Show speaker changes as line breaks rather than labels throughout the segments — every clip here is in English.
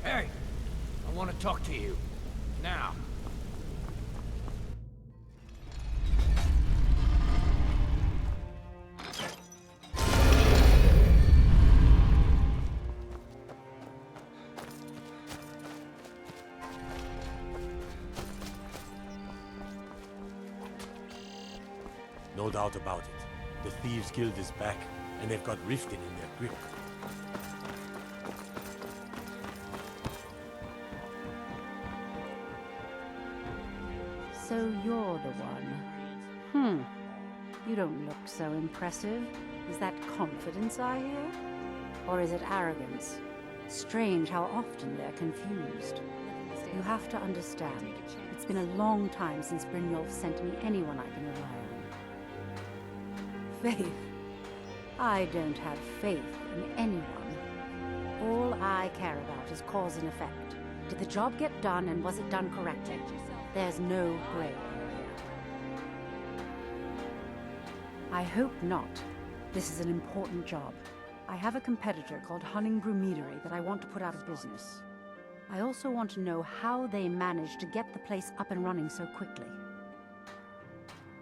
Hey! I want to talk to you. Now.
No doubt about it. The Thieves' Guild is back, and they've got Riften in their grip.
So you're the one. You don't look so impressive. Is that confidence I hear? Or is it arrogance? Strange how often they're confused. You have to understand, it's been a long time since Brynjolf sent me anyone I can rely on. Faith? I don't have faith in anyone. All I care about is cause and effect. Did the job get done, and was it done correctly? There's no gray area. I hope not. This is an important job. I have a competitor called Hunningbrew Meadery that I want to put out of business. I also want to know how they managed to get the place up and running so quickly.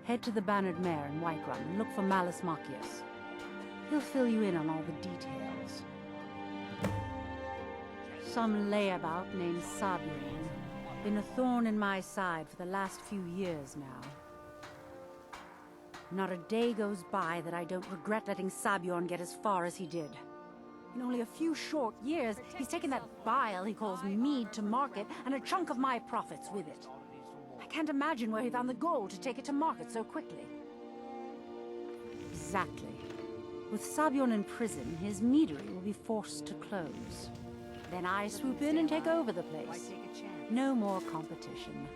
Head to the Bannered Mare in Whiterun and look for Malus Machius. He'll fill you in on all the details. Some layabout named Sabian. Been a thorn in my side for the last few years now. Not a day goes by that I don't regret letting Sabjorn get as far as he did. In only a few short years, he's taken that bile he calls mead to market, and a chunk of my profits with it. I can't imagine where he found the gold to take it to market so quickly. Exactly. With Sabjorn in prison, his meadery will be forced to close. Then I swoop in and take over the place. No more competition.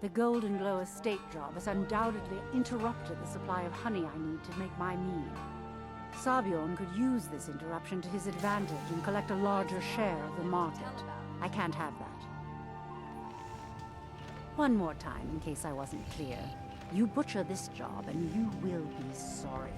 The Golden Glow estate job has undoubtedly interrupted the supply of honey I need to make my mead. Sabjorn could use this interruption to his advantage and collect a larger share of the market. I can't have that. One more time, in case I wasn't clear. You butcher this job and you will be sorry.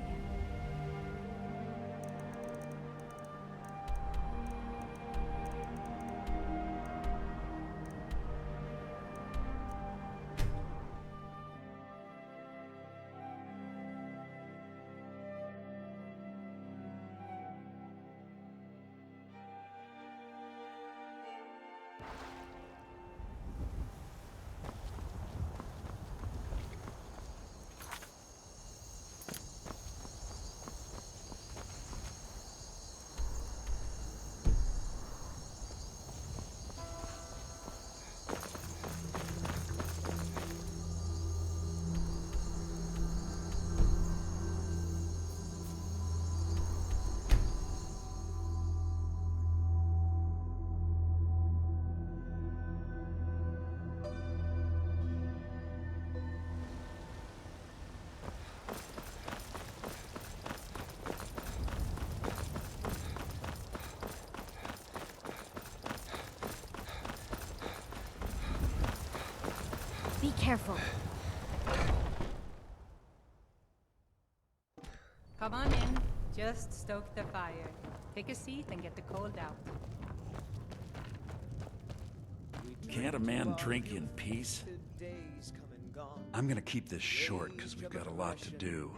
Be careful.
Come on in. Just stoke the fire. Take a seat and get the cold out.
Can't a man drink in peace? I'm gonna keep this short because we've got a lot to do.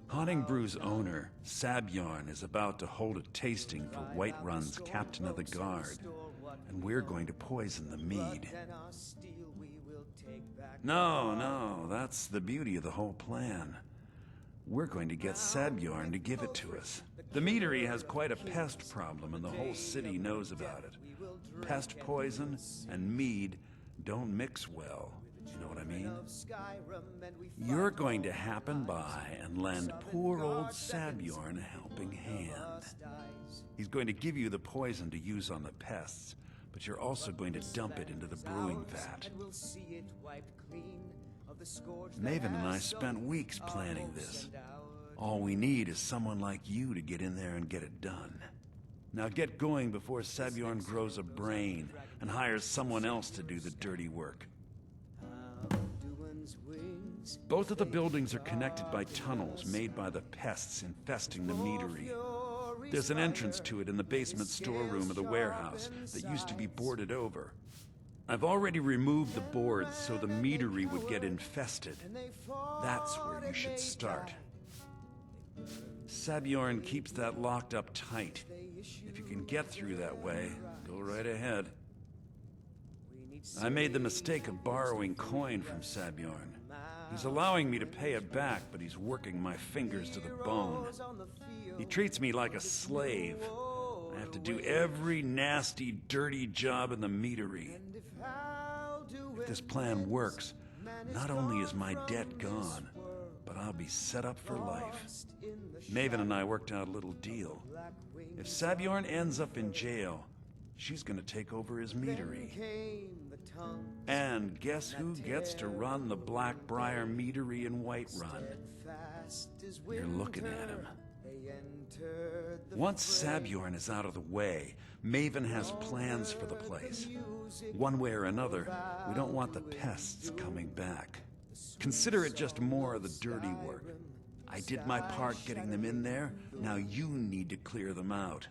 Honningbrew's owner, Sabjorn, is about to hold a tasting for Whiterun's Captain of the Guard, and we're going to poison the mead. No, that's the beauty of the whole plan. We're going to get Sabjorn to give it to us. The meadery has quite a pest problem, and the whole city knows about it. Pest poison and mead don't mix well. You know what I mean? You're going to happen by and lend poor old Sabjorn a helping hand. He's going to give you the poison to use on the pests, but you're also going to dump it into the brewing vat. Maven and I spent weeks planning this. All we need is someone like you to get in there and get it done. Now get going before Sabjorn grows a brain and hires someone else to do the dirty work. Both of the buildings are connected by tunnels made by the pests infesting the meadery. There's an entrance to it in the basement storeroom of the warehouse that used to be boarded over. I've already removed the boards so the meadery would get infested. That's where you should start. Sabjorn keeps that locked up tight. If you can get through that way, go right ahead. I made the mistake of borrowing coin from Sabjorn. He's allowing me to pay it back, but he's working my fingers to the bone. He treats me like a slave. I have to do every nasty, dirty job in the meadery. If this plan works, not only is my debt gone, but I'll be set up for life. Maven and I worked out a little deal. If Sabjorn ends up in jail, she's gonna take over his meadery. And guess who gets to run the Blackbriar meadery in Whiterun? You're looking at him. Once Sabjorn is out of the way, Maven has plans for the place. One way or another, we don't want the pests coming back. Consider it just more of the dirty work. I did my part getting them in there, now you need to clear them out.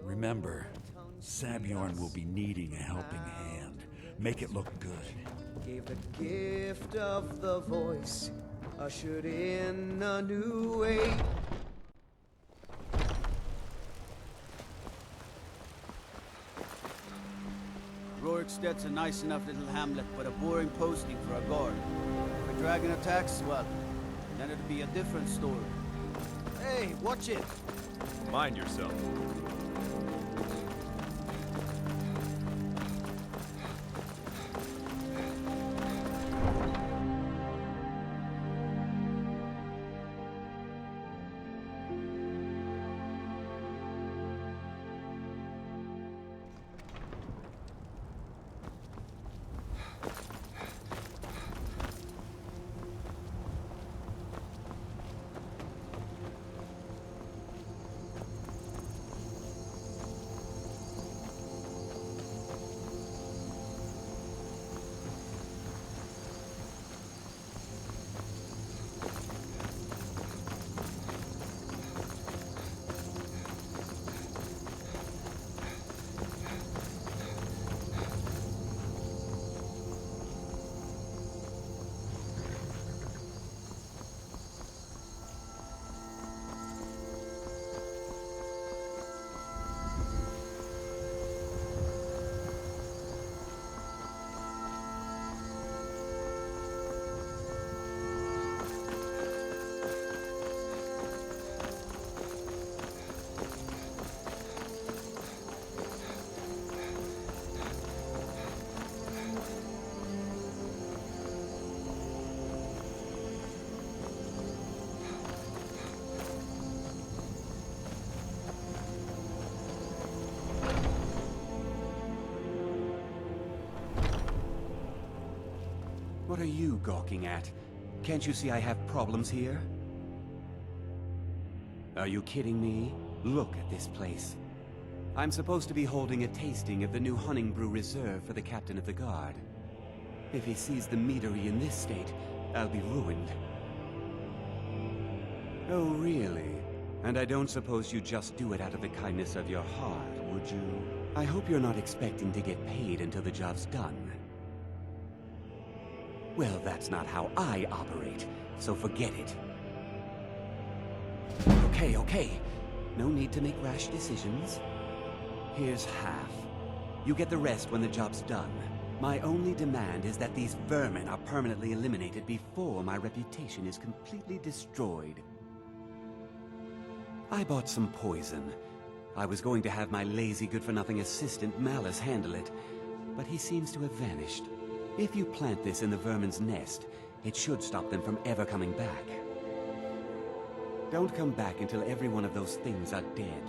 Remember, Sabjorn will be needing a helping hand. Make it look good.
Gave the gift of the voice, ushered in a new age.
Roriksted's a nice enough little hamlet, but a boring posting for a guard. If a dragon attacks, well, then it'll be a different story. Hey, watch it!
Mind yourself.
What are you gawking at? Can't you see I have problems here? Are you kidding me? Look at this place. I'm supposed to be holding a tasting of the new Hunning Brew Reserve for the Captain of the Guard. If he sees the meadery in this state, I'll be ruined. Oh, really? And I don't suppose you just do it out of the kindness of your heart, would you? I hope you're not expecting to get paid until the job's done. Well, that's not how I operate, so forget it. Okay. No need to make rash decisions. Here's half. You get the rest when the job's done. My only demand is that these vermin are permanently eliminated before my reputation is completely destroyed. I bought some poison. I was going to have my lazy good-for-nothing assistant Malice handle it, but he seems to have vanished. If you plant this in the vermin's nest, it should stop them from ever coming back. Don't come back until every one of those things are dead.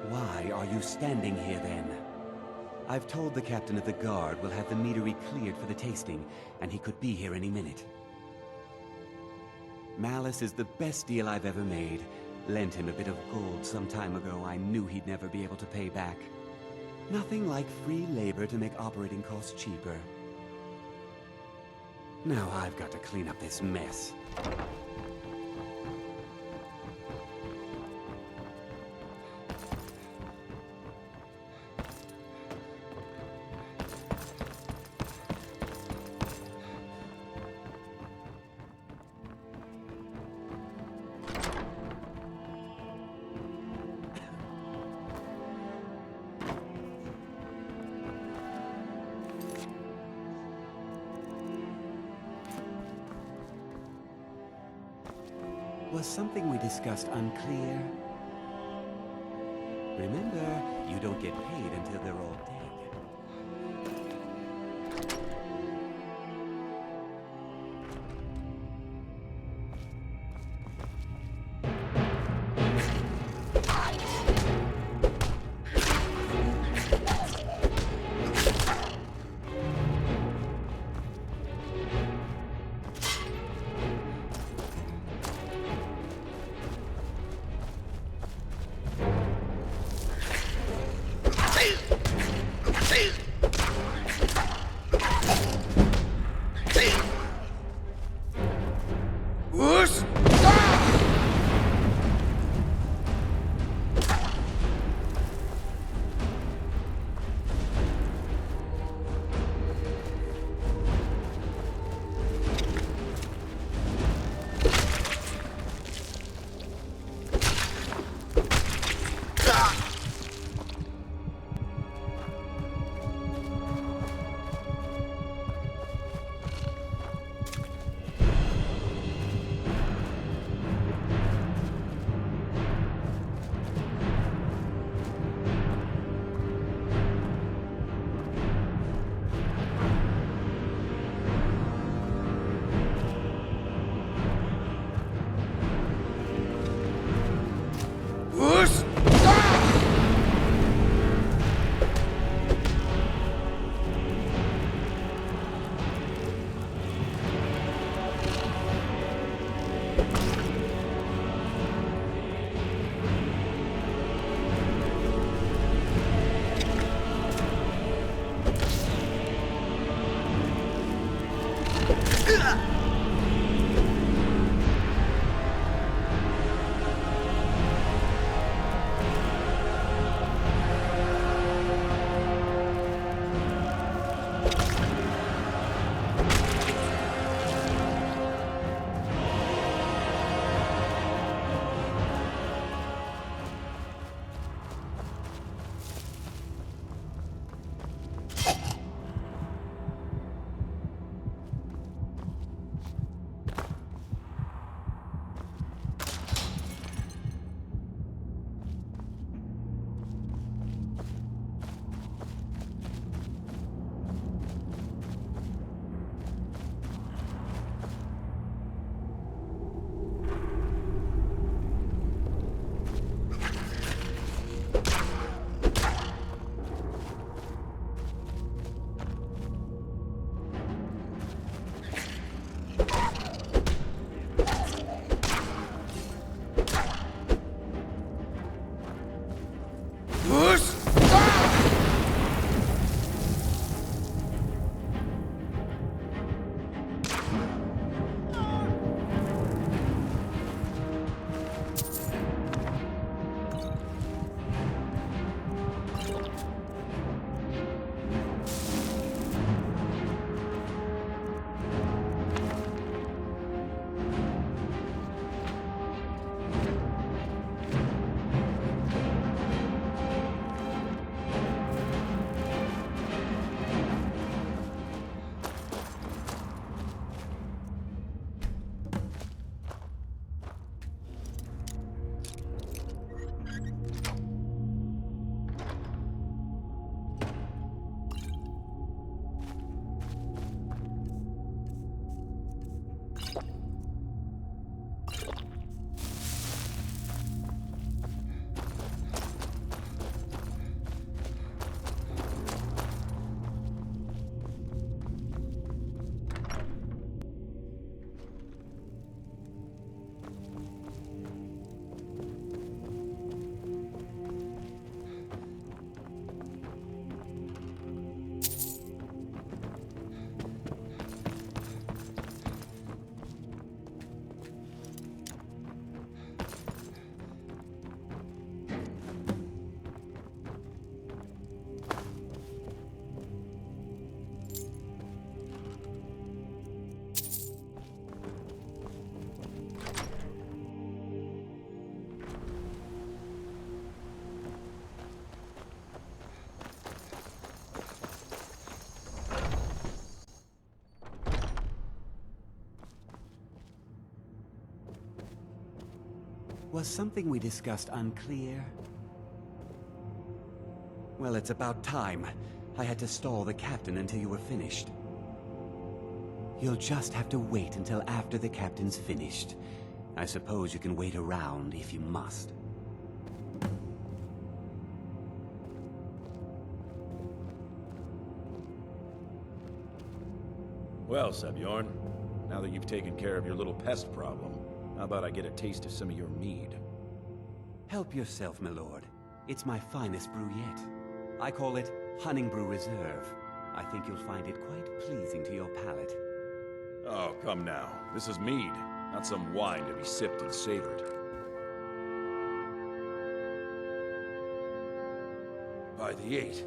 Why are you standing here then? I've told the Captain of the Guard we'll have the meadery cleared for the tasting, and he could be here any minute. Malice is the best deal I've ever made. Lent him a bit of gold some time ago I knew he'd never be able to pay back. Nothing like free labor to make operating costs cheaper. Now I've got to clean up this mess. Was something we discussed unclear? Remember, you don't get paid until they're all dead. Was something we discussed unclear? Well, it's about time. I had to stall the captain until you were finished. You'll just have to wait until after the captain's finished. I suppose you can wait around if you must.
Well, Sebjorn, now that you've taken care of your little pest problem, how about I get a taste of some of your mead?
Help yourself, my lord. It's my finest brew yet. I call it Honningbrew Reserve. I think you'll find it quite pleasing to your palate.
Oh, come now. This is mead, not some wine to be sipped and savored. By the 8.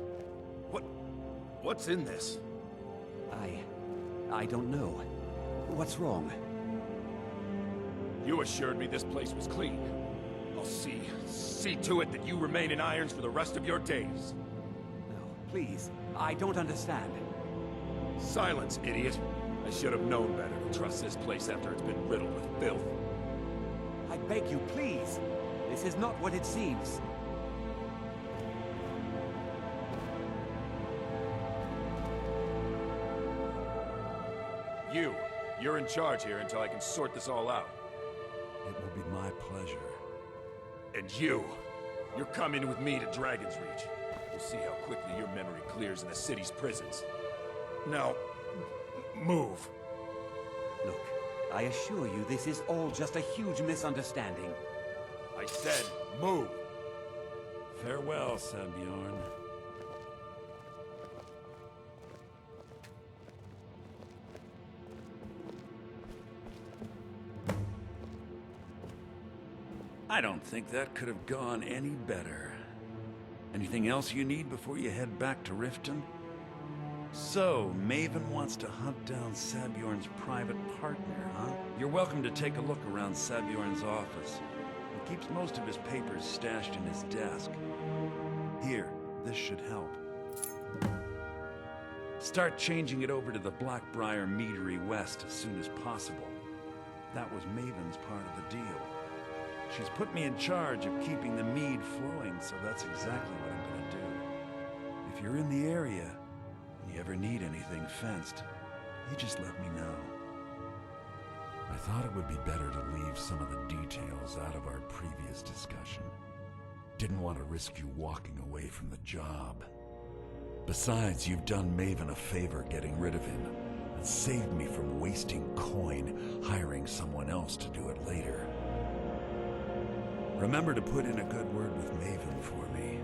What's in this?
I don't know. What's wrong?
You assured me this place was clean. I'll see to it that you remain in irons for the rest of your days.
No, please. I don't understand.
Silence, idiot. I should have known better to trust this place after it's been riddled with filth.
I beg you, please. This is not what it seems.
You're in charge here until I can sort this all out.
It will be my pleasure.
And you're coming with me to Dragon's Reach. We'll see how quickly your memory clears in the city's prisons. Now, move.
Look, I assure you this is all just a huge misunderstanding.
I said, move.
Farewell, Sebjorn. I don't think that could have gone any better. Anything else you need before you head back to Riften? So, Maven wants to hunt down Sabjorn's private partner, huh? You're welcome to take a look around Sabjorn's office. He keeps most of his papers stashed in his desk. Here, this should help. Start changing it over to the Blackbriar Meadery West as soon as possible. That was Maven's part of the deal. She's put me in charge of keeping the mead flowing, so that's exactly what I'm gonna do. If you're in the area, and you ever need anything fenced, you just let me know.
I thought it would be better to leave some of the details out of our previous discussion. Didn't want to risk you walking away from the job. Besides, you've done Maven a favor getting rid of him, and saved me from wasting coin hiring someone else to do it later.
Remember to put in a good word with Maven for me.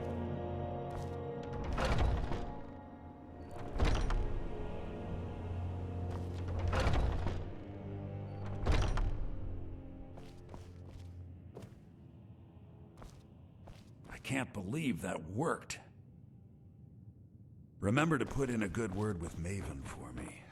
I can't believe that worked. Remember to put in a good word with Maven for me.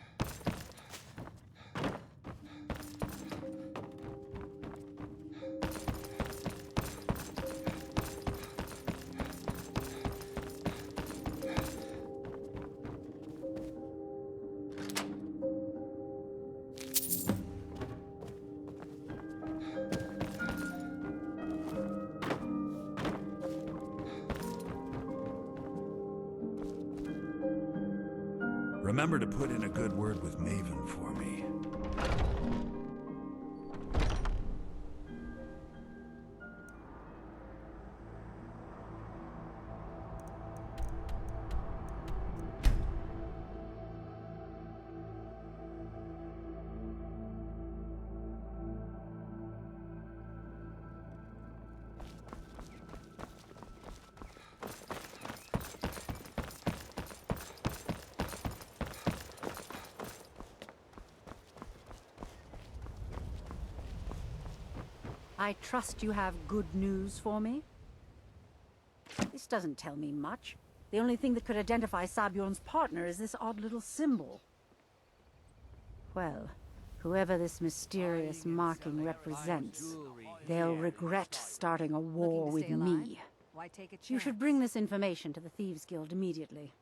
Remember to put in a good word with Maven for me.
I trust you have good news for me? This doesn't tell me much. The only thing that could identify Sabjorn's partner is this odd little symbol. Well, whoever this mysterious marking represents, they'll regret starting a war with me. You should bring this information to the Thieves Guild immediately.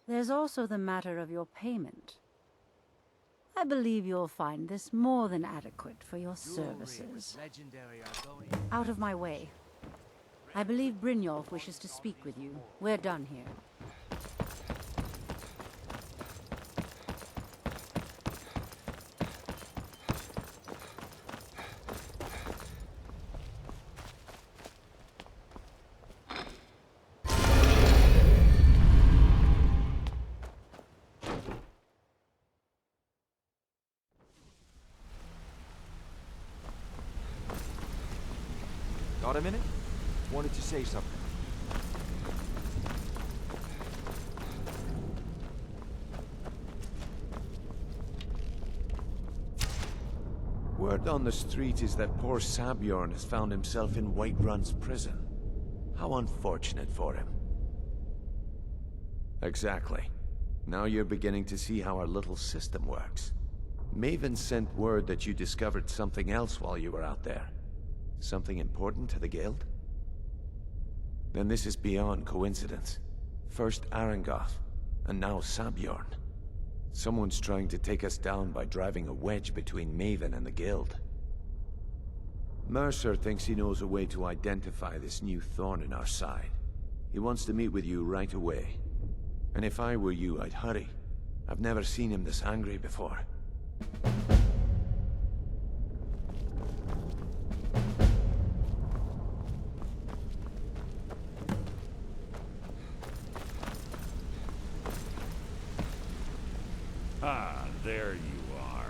There's also the matter of your payment. I believe you'll find this more than adequate for your services.
Legendary Argonian.
Out of my way. I believe Brynjolf wishes to speak with you. We're done here.
Got a minute? Wanted to say something.
Word on the street is that poor Sabjorn has found himself in Whiterun's prison. How unfortunate for him. Exactly. Now you're beginning to see how our little system works. Maven sent word that you discovered something else while you were out there. Something important to the Guild? Then this is beyond coincidence. First Arangoth, and now Sabjorn. Someone's trying to take us down by driving a wedge between Maven and the Guild. Mercer thinks he knows a way to identify this new thorn in our side. He wants to meet with you right away. And if I were you, I'd hurry. I've never seen him this angry before.
Ah, there you are.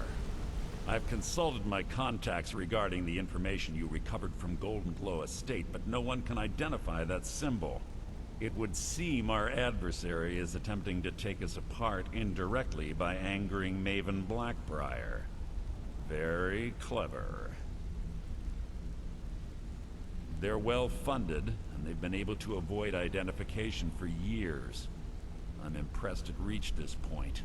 I've consulted my contacts regarding the information you recovered from Golden Glow Estate, but no one can identify that symbol. It would seem our adversary is attempting to take us apart indirectly by angering Maven Blackbriar. Very clever. They're well funded, and they've been able to avoid identification for years. I'm impressed it reached this point.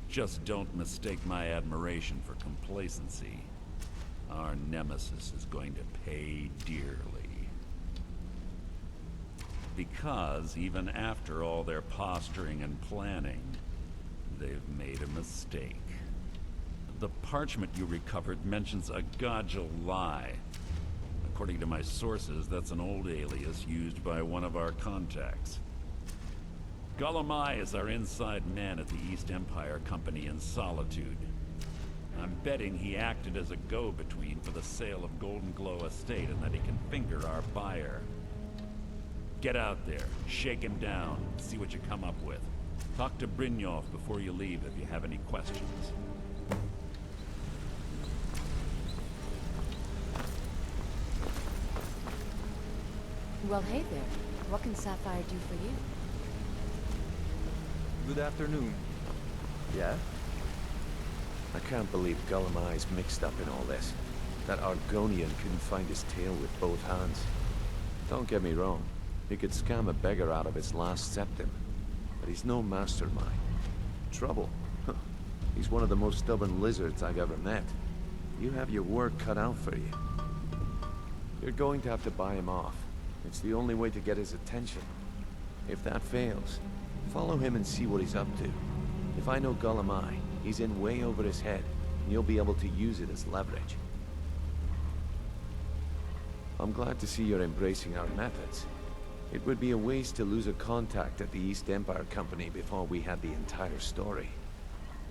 Just don't mistake my admiration for complacency. Our nemesis is going to pay dearly. Because even after all their posturing and planning, they've made a mistake. The parchment you recovered mentions a Godjal lie. According to my sources, that's an old alias used by one of our contacts. Golemai is our inside man at the East Empire Company in Solitude. I'm betting he acted as a go-between for the sale of Golden Glow Estate and that he can finger our buyer. Get out there, shake him down, see what you come up with. Talk to Brynjolf before you leave if you have any questions.
Well, hey there. What can Sapphire do for you?
Good afternoon.
Yeah? I can't believe Golemai's mixed up in all this. That Argonian couldn't find his tail with both hands. Don't get me wrong. He could scam a beggar out of his last septim. But he's no mastermind. Trouble? Huh. He's one of the most stubborn lizards I've ever met. You have your work cut out for you. You're going to have to buy him off. It's the only way to get his attention. If that fails, follow him and see what he's up to. If I know Golemai, he's in way over his head, and you'll be able to use it as leverage. I'm glad to see you're embracing our methods. It would be a waste to lose a contact at the East Empire Company before we had the entire story.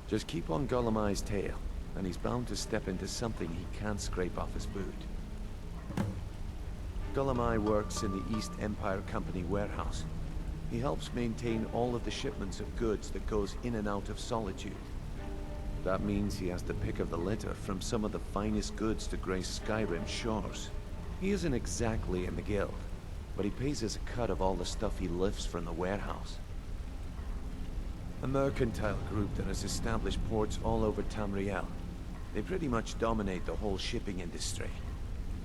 Just keep on Golemai's tail, and he's bound to step into something he can't scrape off his boot. Golemai works in the East Empire Company warehouse. He helps maintain all of the shipments of goods that goes in and out of Solitude. That means he has the pick of the litter from some of the finest goods to grace Skyrim's shores. He isn't exactly in the guild, but he pays us a cut of all the stuff he lifts from the warehouse. A mercantile group that has established ports all over Tamriel. They pretty much dominate the whole shipping industry.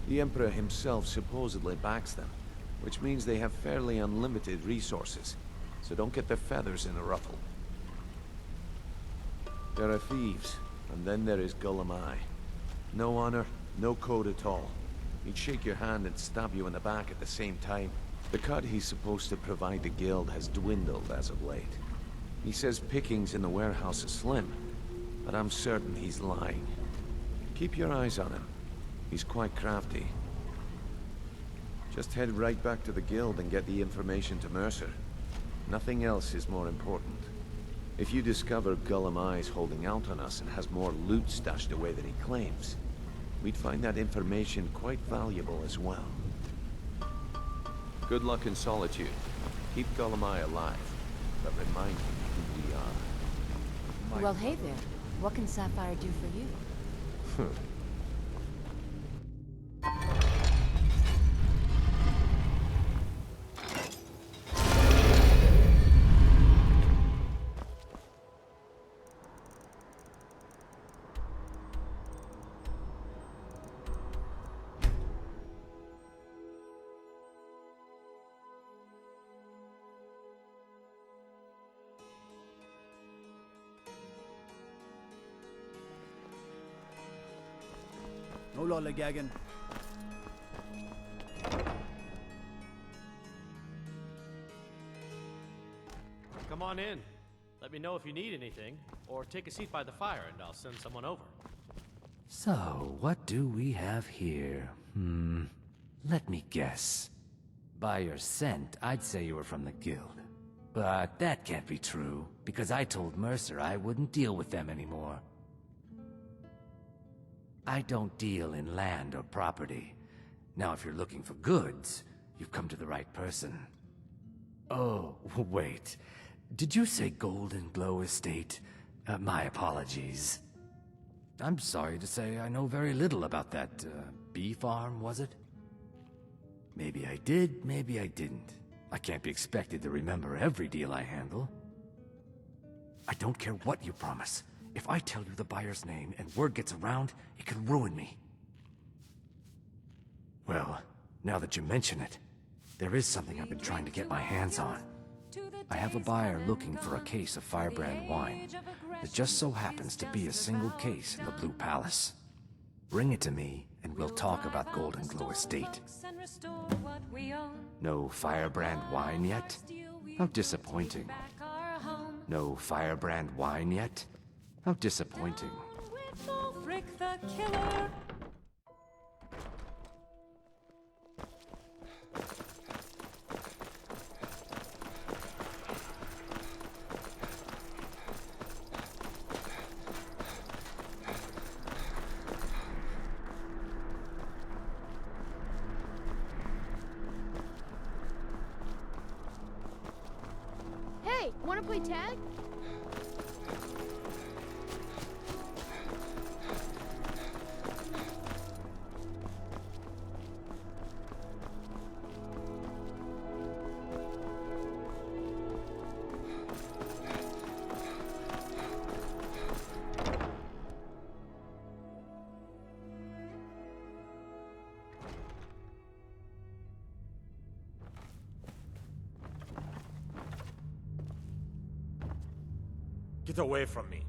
The Emperor himself supposedly backs them, which means they have fairly unlimited resources, so don't get their feathers in a ruffle. There are thieves, and then there is Golemai. No honor, no code at all. He'd shake your hand and stab you in the back at the same time. The cut he's supposed to provide the guild has dwindled as of late. He says pickings in the warehouse are slim, but I'm certain he's lying. Keep your eyes on him. He's quite crafty. Just head right back to the guild and get the information to Mercer. Nothing else is more important. If you discover Gullum Eye's holding out on us and has more loot stashed away than he claims, we'd find that information quite valuable as well. Good luck in Solitude. Keep Gullum Eye alive, but remind him who we are.
Well, hey there. What can Sapphire do for you?
No lollygagging.
Come on in. Let me know if you need anything, or take a seat by the fire and I'll send someone over.
So, what do we have here? Let me guess. By your scent, I'd say you were from the guild. But that can't be true, because I told Mercer I wouldn't deal with them anymore. I don't deal in land or property. Now, if you're looking for goods, you've come to the right person. Oh, wait. Did you say Golden Glow Estate? My apologies. I'm sorry to say I know very little about that, bee farm, was it? Maybe I did, maybe I didn't. I can't be expected to remember every deal I handle. I don't care what you promise. If I tell you the buyer's name and word gets around, it could ruin me. Well, now that you mention it, there is something I've been trying to get my hands on. I have a buyer looking for a case of Firebrand wine. It just so happens to be a single case in the Blue Palace. Bring it to me, and we'll talk about Golden Glow Estate. No Firebrand wine yet? How disappointing. No Firebrand wine yet? How disappointing.
Frick the killer.
Hey, wanna play tag?
Get away from me.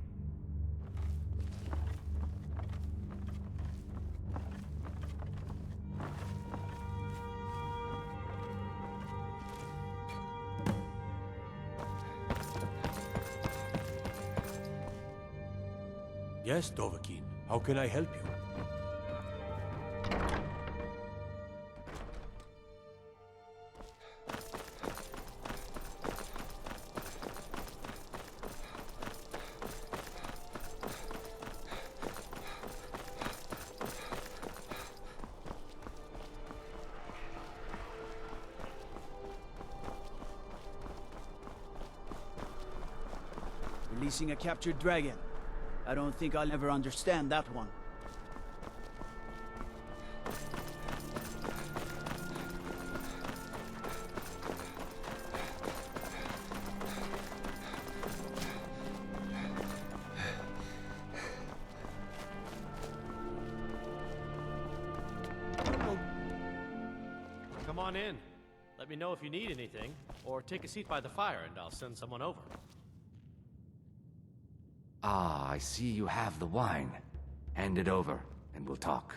Yes, Dovahkiin. How can I help you?
Releasing a captured dragon. I don't think I'll ever understand that one.
Come on in. Let me know if you need anything, or take a seat by the fire and I'll send someone over.
Ah, I see you have the wine. Hand it over, and we'll talk.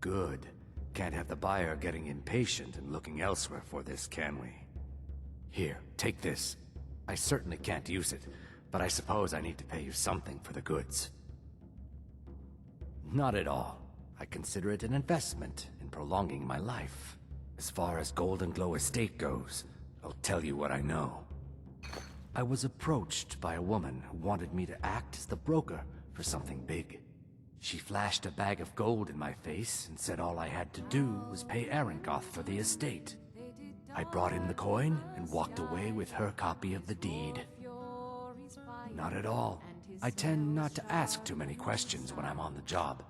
Good. Can't have the buyer getting impatient and looking elsewhere for this, can we? Here, take this. I certainly can't use it, but I suppose I need to pay you something for the goods. Not at all. I consider it an investment in prolonging my life. As far as Golden Glow Estate goes, I'll tell you what I know. I was approached by a woman who wanted me to act as the broker for something big. She flashed a bag of gold in my face and said all I had to do was pay Arangoth for the estate. I brought in the coin and walked away with her copy of the deed. Not at all. I tend not to ask too many questions when I'm on the job.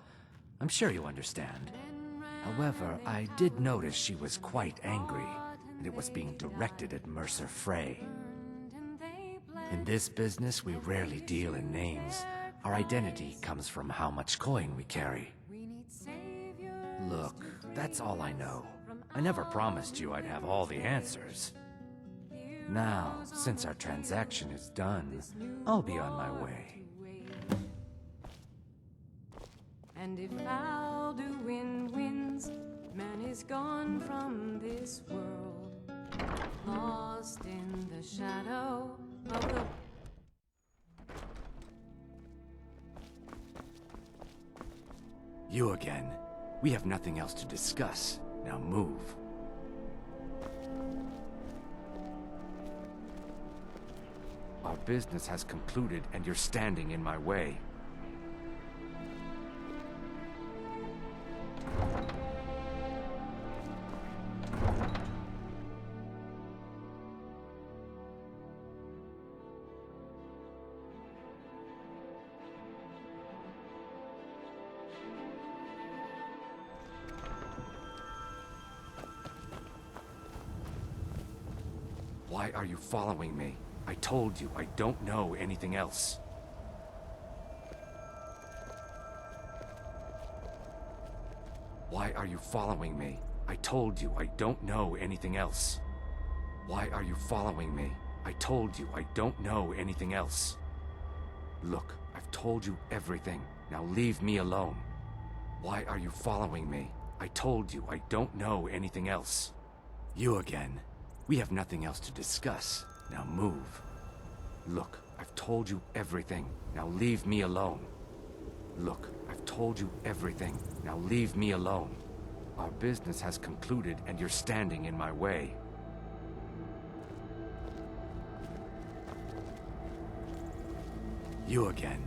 I'm sure you understand. However, I did notice she was quite angry, and it was being directed at Mercer Frey. In this business, we rarely deal in names. Our identity comes from how much coin we carry. Look, that's all I know. I never promised you I'd have all the answers. Now, since our transaction is done, I'll be on my way.
And if Alduin wins, man is gone from this world, lost in the shadow of the...
You again. We have nothing else to discuss. Now move. Our business has concluded and you're standing in my way. Why are you following me? I told you I don't know anything else. Why are you following me? I told you I don't know anything else. Why are you following me? I told you I don't know anything else. Look, I've told you everything. Now leave me alone. Why are you following me? I told you I don't know anything else. You again. We have nothing else to discuss. Now move. Look, I've told you everything. Now leave me alone. Look, I've told you everything. Now leave me alone. Our business has concluded and you're standing in my way. You again.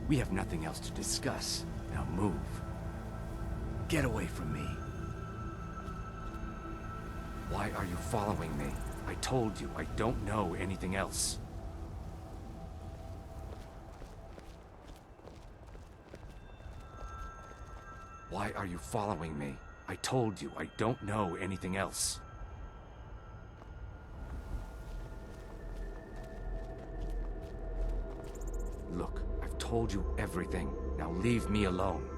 We have nothing else to discuss. Now move. Get away from me. Why are you following me? I told you I don't know anything else. Why are you following me? I told you I don't know anything else. Look, I've told you everything. Now leave me alone.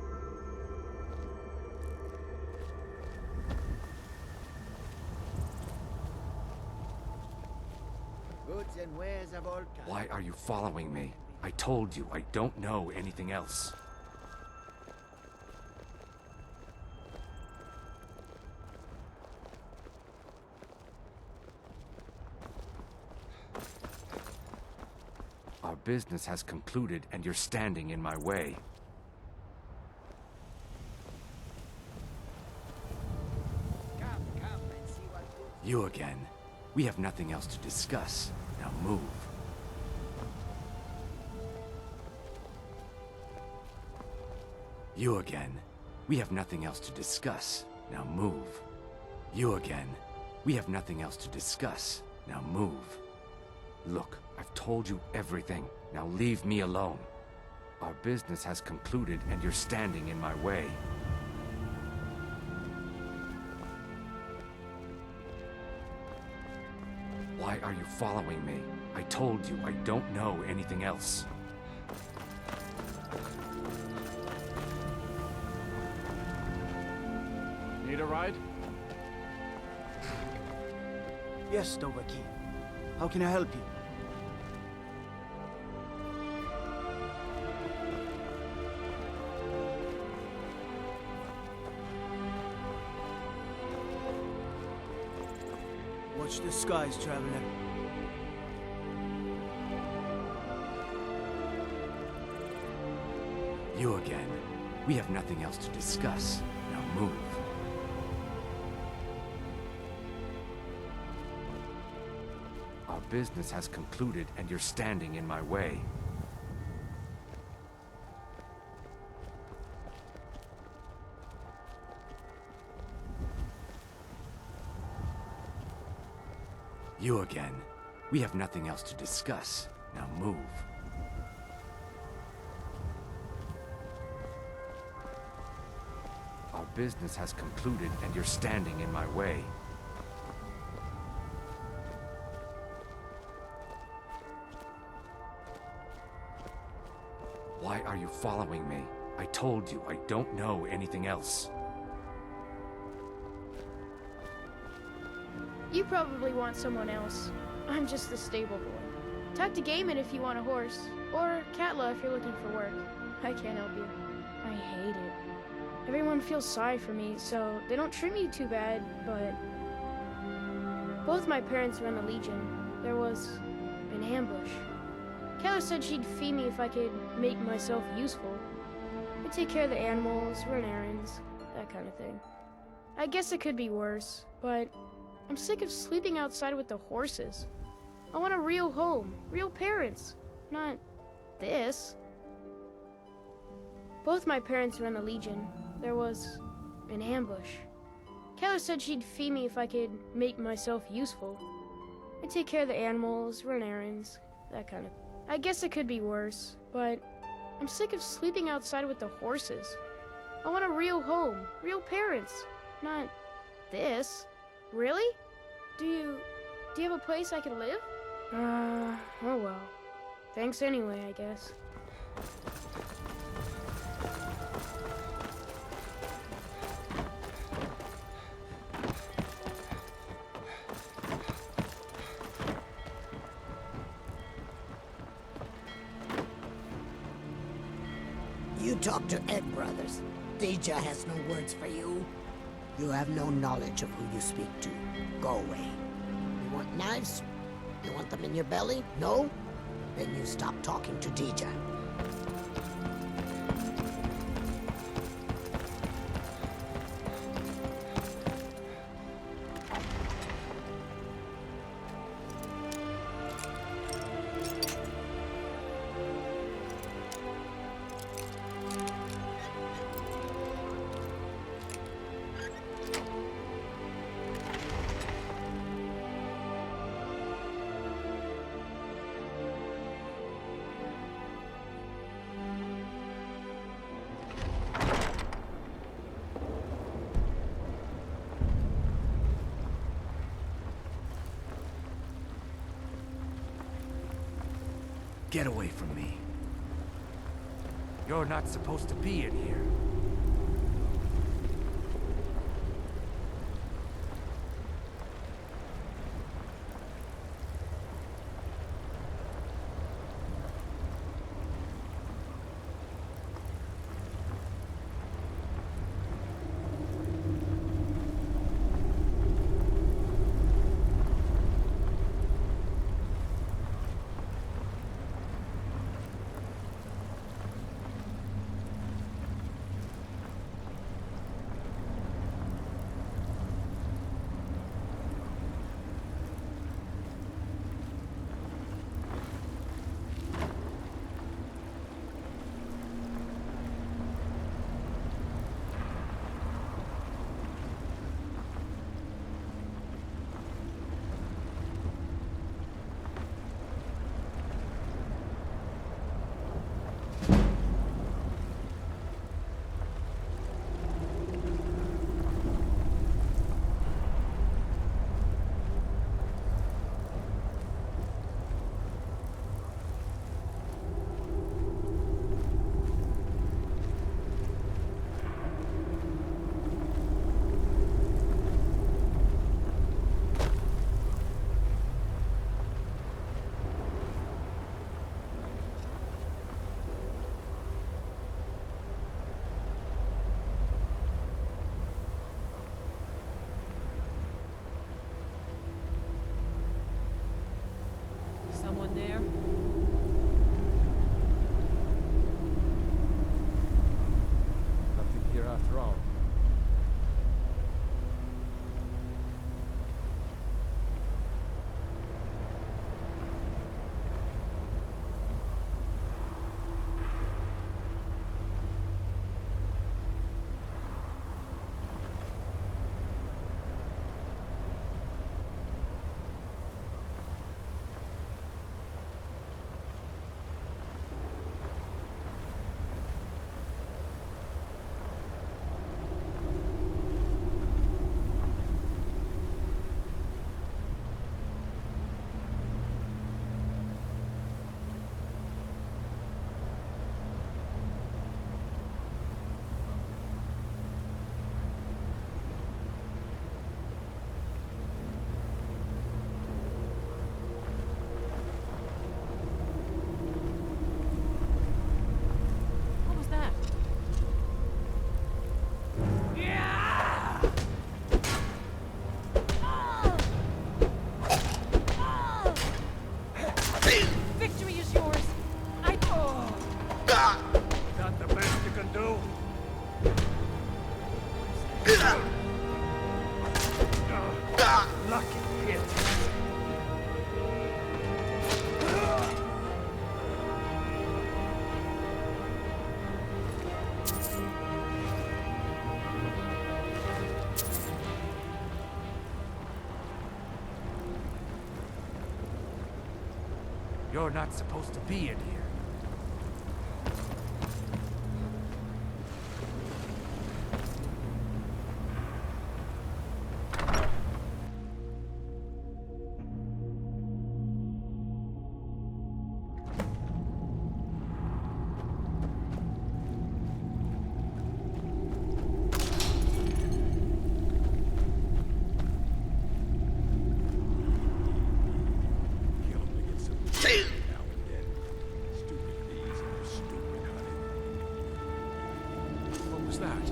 Goods and wares of all kinds.
Why are you following me? I told you I don't know anything else. Our business has concluded and you're standing in my way. You again. We have nothing else to discuss. Now move. You again. We have nothing else to discuss. Now move. You again. We have nothing else to discuss. Now move. Look, I've told you everything. Now leave me alone. Our business has concluded and you're standing in my way. Why are you following me? I told you I don't know anything else.
Need a ride?
Yes, Dovahkiin. How can I help you? Watch the skies, traveler.
You again. We have nothing else to discuss. Now move. Our business has concluded, and you're standing in my way. You again. We have nothing else to discuss. Now move. Our business has concluded, and you're standing in my way. Why are you following me? I told you, I don't know anything else.
You probably want someone else. I'm just the stable boy. Talk to Gaiman if you want a horse, or Katla if you're looking for work. I can't help you. I hate it. Everyone feels sorry for me, so they don't treat me too bad, but... Both my parents were in the Legion. There was an ambush. Katla said she'd feed me if I could make myself useful. I'd take care of the animals, run errands, that kind of thing. I guess it could be worse, but I'm sick of sleeping outside with the horses. I want a real home, real parents, not this. Both my parents were in the Legion. There was an ambush. Katla said she'd feed me if I could make myself useful. I'd take care of the animals, run errands, that kind of thing. I guess it could be worse, but I'm sick of sleeping outside with the horses. I want a real home, real parents, not this. Really? Do you have a place I can live? Oh well. Thanks anyway, I guess.
You talk to Egg Brothers. Deja has no words for you. You have no knowledge of who you speak to. Go away. You want knives? You want them in your belly? No? Then you stop talking to Deja.
Get away from me. You're not supposed to be in here. You're not supposed to be in here.
What was that?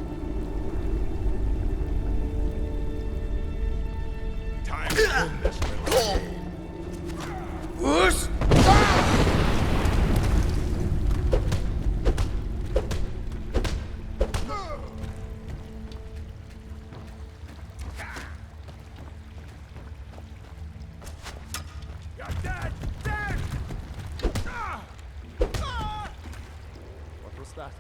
Time to end this little game. You're dead! Dead!
What was that?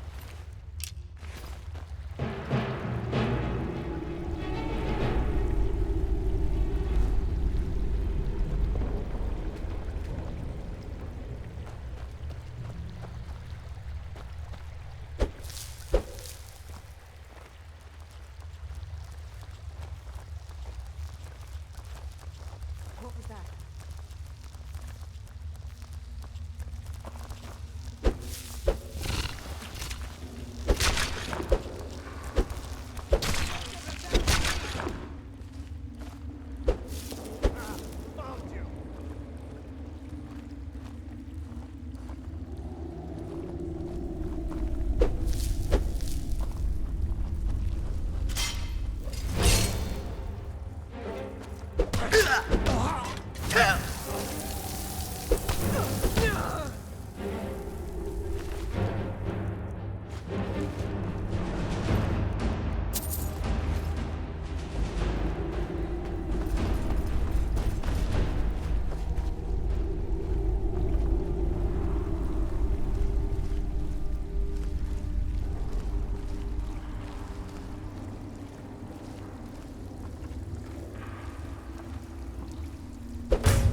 What was that?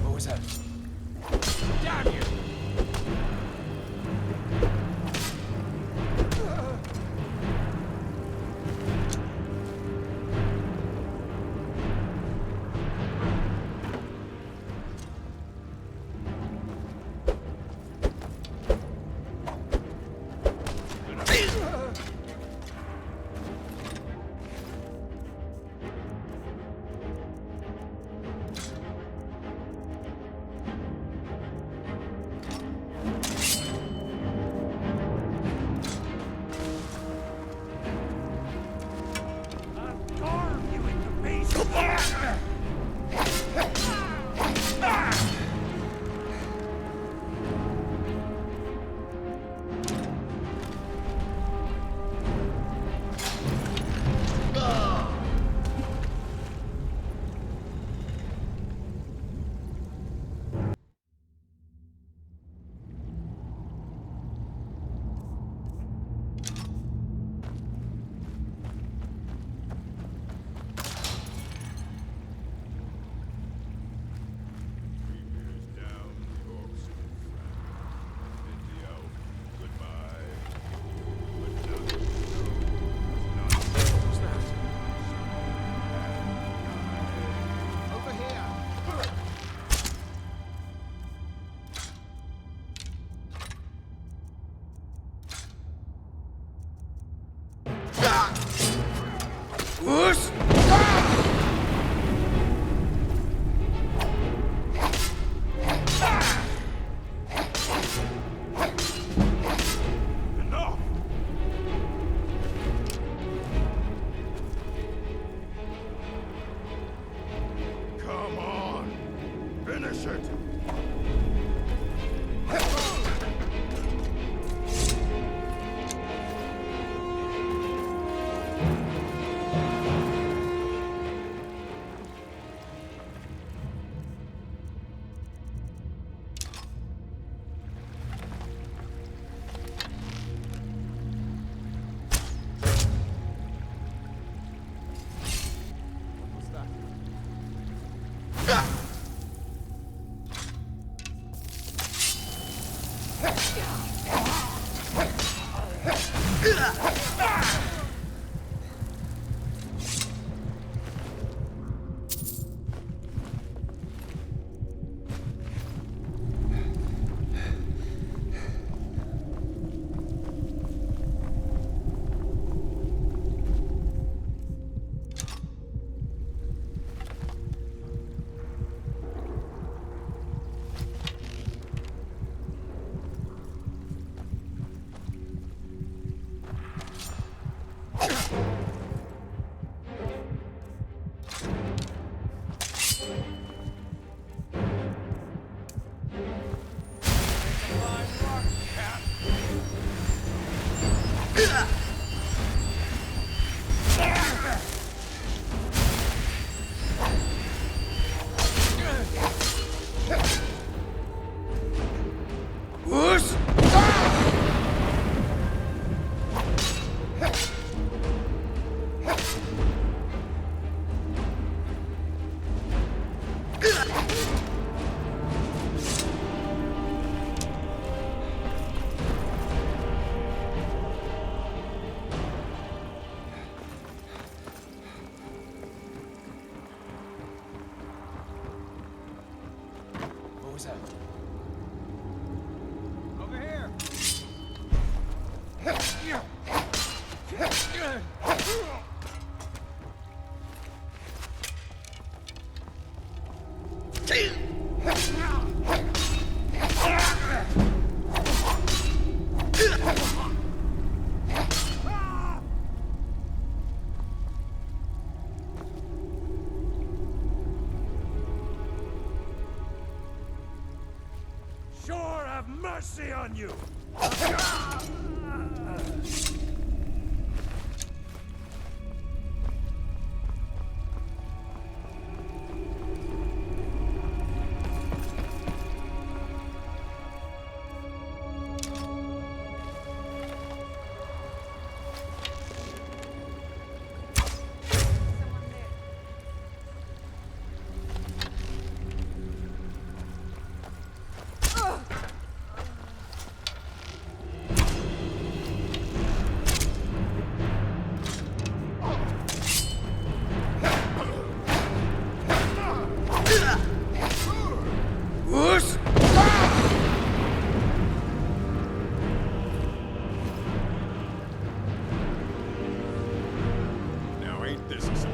What was that? Damn you!
Finish it!
What was that?
Over here!
Sure, have mercy on you!
Now ain't this a surprise?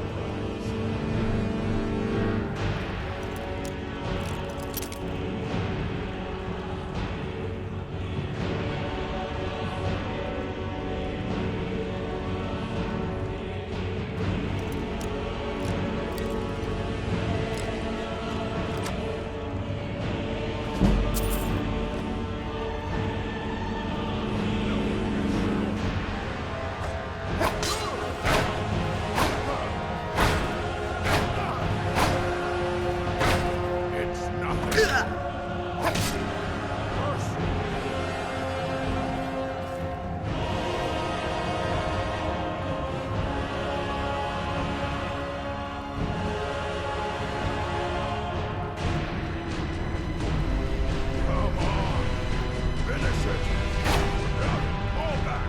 It's nothing. Come on, finish it. Fall back.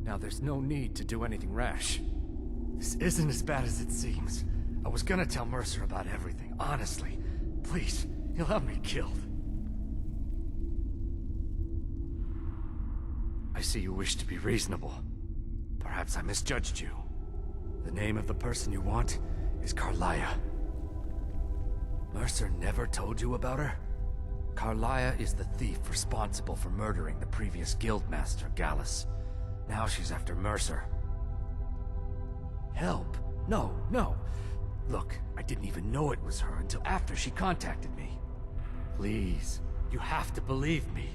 Now there's no need to do anything rash. This isn't as bad as it seems. I was gonna tell Mercer about everything, honestly. Please, he'll have me killed. I see you wish to be reasonable. Perhaps I misjudged you. The name of the person you want is Carlia. Mercer never told you about her? Carlia is the thief responsible for murdering the previous guildmaster, Gallus. Now she's after Mercer. Help? No, no. Look, I didn't even know it was her until after she contacted me. Please, you have to believe me.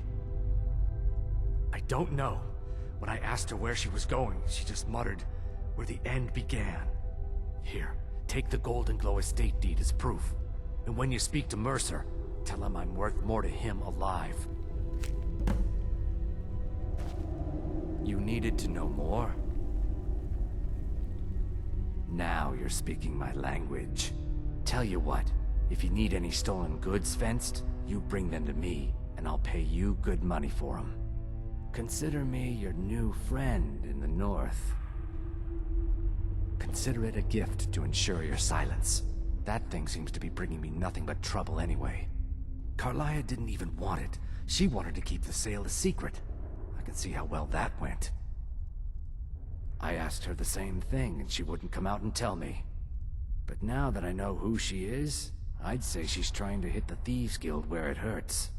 I don't know. When I asked her where she was going, she just muttered, where the end began. Here, Take the Golden Glow estate deed as proof. And when you speak to Mercer, tell him I'm worth more to him alive. You needed to know more? Now you're speaking my language. Tell you what, if you need any stolen goods fenced, you bring them to me, and I'll pay you good money for them. Consider me your new friend in the north. Consider it a gift to ensure your silence. That thing seems to be bringing me nothing but trouble anyway. Carlia didn't even want it. She wanted to keep the sale a secret. I can see how well that went. I asked her the same thing, and she wouldn't come out and tell me. But now that I know who she is, I'd say she's trying to hit the Thieves Guild where it hurts.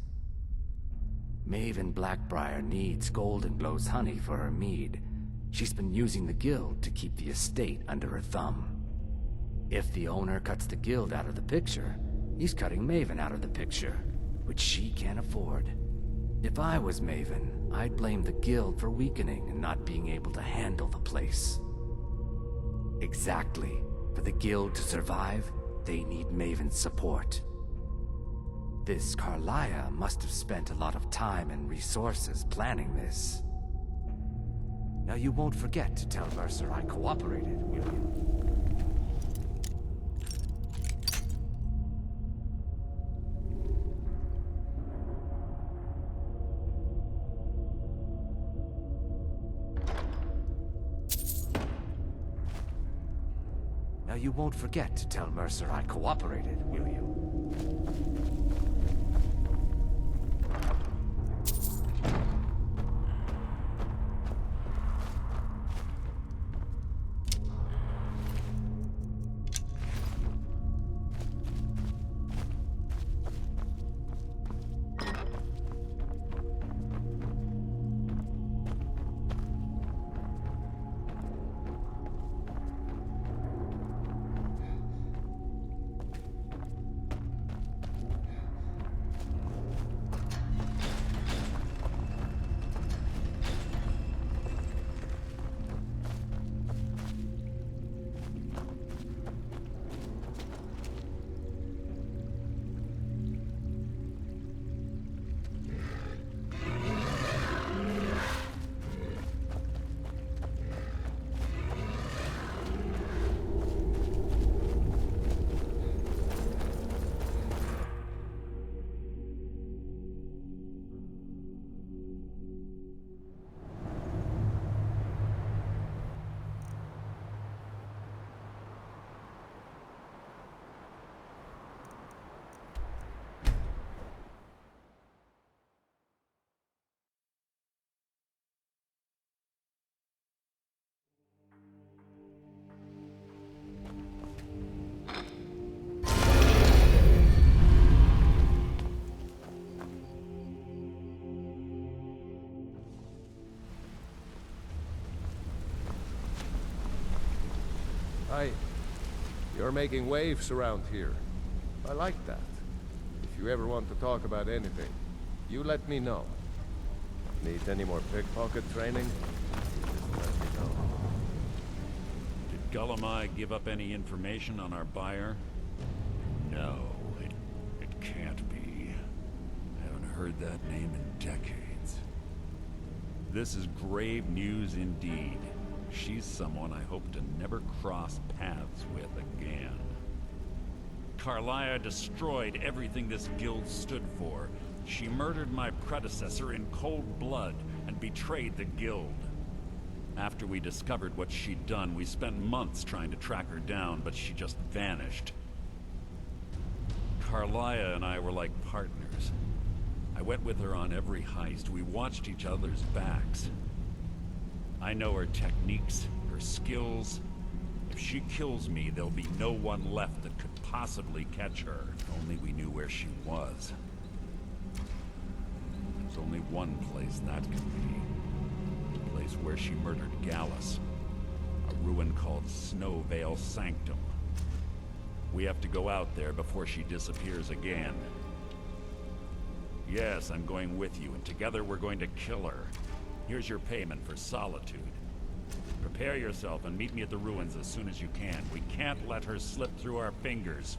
Maven Blackbriar needs Golden Glow's honey for her mead. She's been using the guild to keep the estate under her thumb. If the owner cuts the guild out of the picture, he's cutting Maven out of the picture, which she can't afford. If I was Maven, I'd blame the guild for weakening and not being able to handle the place. Exactly. For the guild to survive, they need Maven's support. This Carlia must have spent a lot of time and resources planning this. Now you won't forget to tell Mercer I cooperated, will you? Now you won't forget to tell Mercer I cooperated, will you?
You're making waves around here. I like that. If you ever want to talk about anything, you let me know. Need any more pickpocket training? Just let me know.
Did Gullumai give up any information on our buyer? No, it can't be. I haven't heard that name in decades. This is grave news indeed. She's someone I hope to never cross paths with again. Carlia destroyed everything this guild stood for. She murdered my predecessor in cold blood and betrayed the guild. After we discovered what she'd done, we spent months trying to track her down, but she just vanished. Carlia and I were like partners. I went with her on every heist. We watched each other's backs. I know her techniques, her skills. If she kills me, there'll be no one left that could possibly catch her. If only we knew where she was. There's only one place that could be. The place where she murdered Gallus. A ruin called Snowvale Sanctum. We have to go out there before she disappears again. Yes, I'm going with you, and together we're going to kill her. Here's your payment for solitude. Prepare yourself and meet me at the ruins as soon as you can. We can't let her slip through our fingers.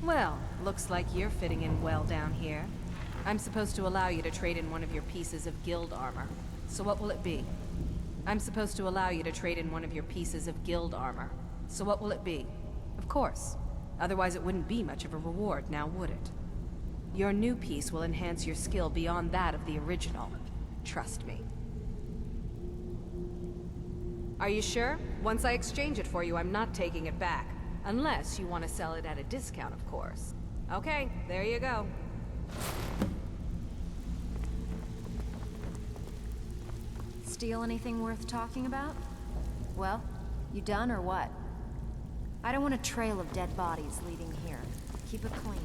Well, looks like you're fitting in well down here. I'm supposed to allow you to trade in one of your pieces of guild armor. So what will it be? I'm supposed to allow you to trade in one of your pieces of guild armor. So what will it be? Of course. Otherwise it wouldn't be much of a reward, now would it? Your new piece will enhance your skill beyond that of the original. Trust me. Are you sure? Once I exchange it for you, I'm not taking it back. Unless you want to sell it at a discount, of course. Okay, there you go.
Steal anything worth talking about? Well, you done or what? I don't want a trail of dead bodies leading here. Keep it clean.